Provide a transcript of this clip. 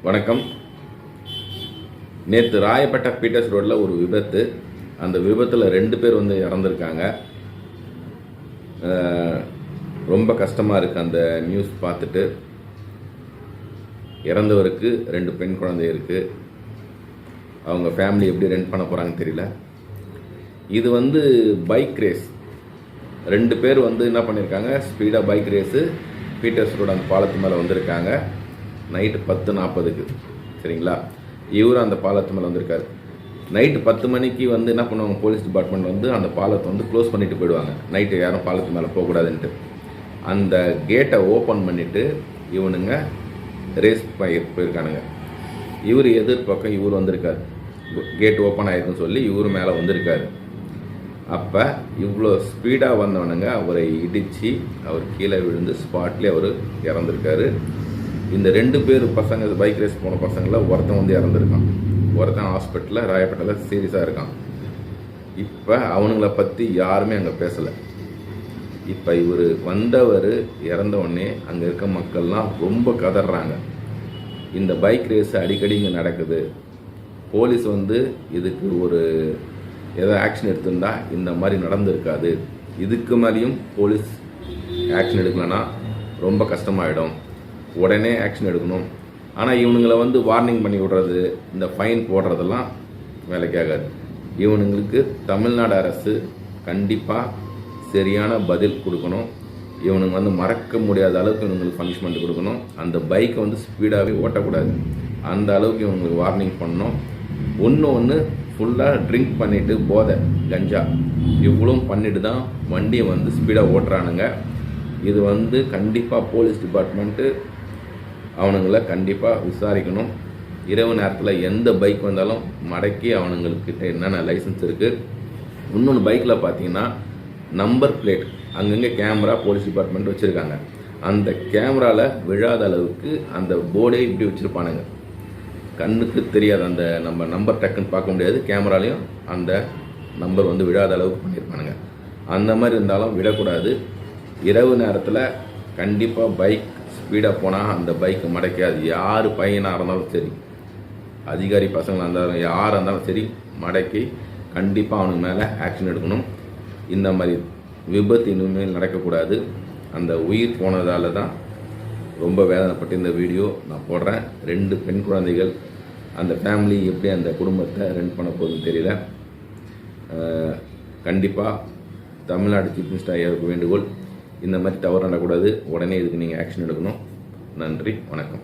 வணக்கம். நேற்று ராயப்பேட்டை பீட்டர்ஸ் ரோட்டில் ஒரு விபத்து. அந்த விபத்தில் 2 பேர் இறந்துருக்காங்க. ரொம்ப கஷ்டமாக இருக்குது அந்த நியூஸ் பார்த்துட்டு. இறந்தவருக்கு 2 பெண் குழந்தை இருக்குது. அவங்க ஃபேமிலி எப்படி ரன் பண்ண போகிறாங்கன்னு தெரியல. இது பைக் ரேஸ். 2 பேர் என்ன பண்ணியிருக்காங்க, ஸ்பீடாக பைக் ரேஸு பீட்டர்ஸ் ரோடு அந்த பாலத்து மேலே வந்திருக்காங்க. நைட்டு 10:40க்கு, சரிங்களா? இவரும் அந்த பாலத்து மேலே வந்திருக்காரு. நைட்டு 10 மணிக்கு என்ன பண்ணுவாங்க, போலீஸ் டிபார்ட்மெண்ட் அந்த பாலத்தை க்ளோஸ் பண்ணிட்டு போயிடுவாங்க. நைட்டு யாரும் பாலத்து மேலே போகக்கூடாதுன்ட்டு அந்த கேட்டை ஓப்பன் பண்ணிவிட்டு இவனுங்க ரேஸ் போயிருக்கானுங்க. இவர் எதிர்பக்கம் இவர் வந்திருக்காரு. கேட் ஓப்பன் ஆயிருக்குன்னு சொல்லி இவர் மேலே வந்திருக்காரு. அப்போ இவ்வளோ ஸ்பீடாக வந்தவனுங்க அவரை இடித்து அவர் கீழே விழுந்து ஸ்பாட்லேயே அவர் இறந்துருக்காரு. இந்த 2 பேர் பசங்க, பைக் ரேஸ் போன பசங்களில் ஒருத்தன் இறந்துருக்கான். ஒருத்தன் ஹாஸ்பிட்டலில் ராயப்பேட்டையில் சீரியஸாக இருக்கான். இப்போ அவனுங்களை பற்றி யாருமே அங்கே பேசலை. இப்போ இவர் வந்தவர் இறந்தவுடனே அங்கே இருக்க மக்கள்லாம் ரொம்ப கதறாங்க. இந்த பைக் ரேஸ் அடிக்கடி இங்கே நடக்குது. போலீஸ் இதுக்கு ஏதோ ஆக்ஷன் எடுத்திருந்தா இந்த மாதிரி நடந்திருக்காது. இதுக்கு மேலேயும் போலீஸ் ஆக்ஷன் எடுக்கலைன்னா ரொம்ப கஷ்டமாயிடும். உடனே ஆக்ஷன் எடுக்கணும். ஆனால் இவனுங்களை வார்னிங் பண்ணி விடுறது, இந்த ஃபைன் போடுறதெல்லாம் வேலைக்காகாது. இவனுங்களுக்கு தமிழ்நாடு அரசு கண்டிப்பாக சரியான பதில் கொடுக்கணும். இவனுங்க மறக்க முடியாத அளவுக்கு இவங்களுக்கு பனிஷ்மெண்ட் கொடுக்கணும். அந்த பைக்கை ஸ்பீடாகவே ஓட்டக்கூடாது. அந்த அளவுக்கு இவங்களுக்கு வார்னிங் பண்ணணும். ஒன்று ஃபுல்லாக ட்ரிங்க் பண்ணிவிட்டு போதை, கஞ்சா இவ்வளோ பண்ணிட்டு தான் வண்டியை ஸ்பீடாக ஓட்டுறானுங்க. இது கண்டிப்பாக போலீஸ் டிபார்ட்மெண்ட்டு அவனுங்களை கண்டிப்பாக விசாரிக்கணும். இரவு நேரத்தில் எந்த பைக் வந்தாலும் மடக்கி அவனுங்கக்கிட்ட என்னென்ன லைசன்ஸ் இருக்குது. இன்னொன்று பைக்கில் பார்த்தீங்கன்னா நம்பர் பிளேட் அங்கங்கே கேமரா போலீஸ் டிபார்ட்மெண்ட் வச்சுருக்காங்க. அந்த கேமராவில் விழாத அளவுக்கு அந்த போர்டே இப்படி வச்சுருப்பானுங்க. கண்ணுக்கு தெரியாது, அந்த நம்ம நம்பர் டக்குன்னு பார்க்க முடியாது. கேமராலையும் அந்த நம்பர் விழாத அளவுக்கு பண்ணியிருப்பானுங்க. அந்த மாதிரி இருந்தாலும் விடக்கூடாது. இரவு நேரத்தில் கண்டிப்பாக பைக் ஸ்பீடாக போனால் அந்த பைக்கை மடக்காது. யார் பையனாக இருந்தாலும் சரி, அதிகாரி பசங்களாக இருந்தாலும் யாராக இருந்தாலும் சரி, மடக்கி கண்டிப்பாக அவனுக்கு மேலே ஆக்ஷன் எடுக்கணும். இந்த மாதிரி விபத்து இனிமேல் நடக்கக்கூடாது. அந்த உயிர் போனதால் தான் ரொம்ப வேதனைப்பட்டு இந்த வீடியோ நான் போடுறேன். 2 பெண் குழந்தைகள், அந்த ஃபேமிலி எப்படி அந்த குடும்பத்தை ரன் பண்ண போகுதுன்னு தெரியல. கண்டிப்பாக தமிழ்நாடு சீஃப் மினிஸ்டர் ஐயாவுக்கு வேண்டுகோள், இந்த மாதிரி தவறு நடக்கூடாது. உடனே இதுக்கு நீங்கள் ஆக்ஷன் எடுக்கணும். நன்றி, வணக்கம்.